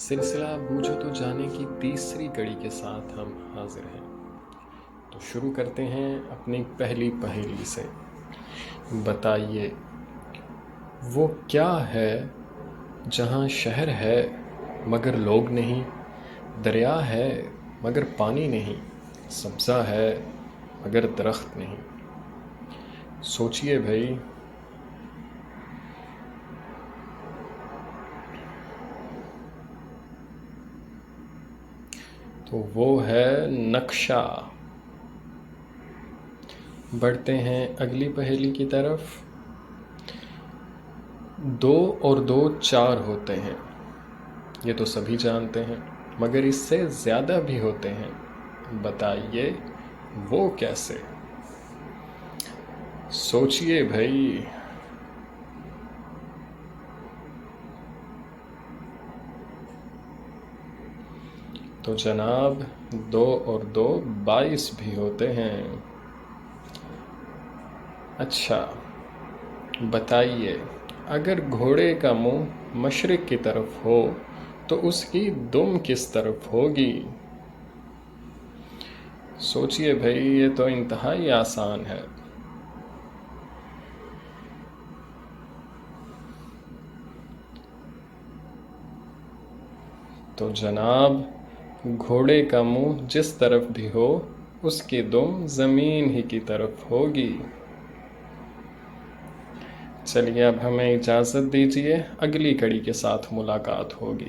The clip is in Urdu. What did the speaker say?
سلسلہ بوجھو تو جانے کی تیسری کڑی کے ساتھ ہم حاضر ہیں۔ تو شروع کرتے ہیں اپنی پہلی پہیلی سے۔ بتائیے وہ کیا ہے جہاں شہر ہے مگر لوگ نہیں، دریا ہے مگر پانی نہیں، سبزہ ہے مگر درخت نہیں؟ سوچئے بھائی۔ تو وہ ہے نقشہ۔ بڑھتے ہیں اگلی پہیلی کی طرف۔ 2 اور 2 4 ہوتے ہیں، یہ تو سبھی جانتے ہیں، مگر اس سے زیادہ بھی ہوتے ہیں۔ بتائیے وہ کیسے؟ سوچئے بھائی۔ تو جناب 2 اور 2 22 بھی ہوتے ہیں۔ اچھا بتائیے، اگر گھوڑے کا منہ مشرق کی طرف ہو تو اس کی دم کس طرف ہوگی؟ سوچئے بھائی، یہ تو انتہائی آسان ہے۔ تو جناب گھوڑے کا منہ جس طرف بھی ہو اس کی دم زمین ہی کی طرف ہوگی۔ چلیے اب ہمیں اجازت دیجیے، اگلی کڑی کے ساتھ ملاقات ہوگی۔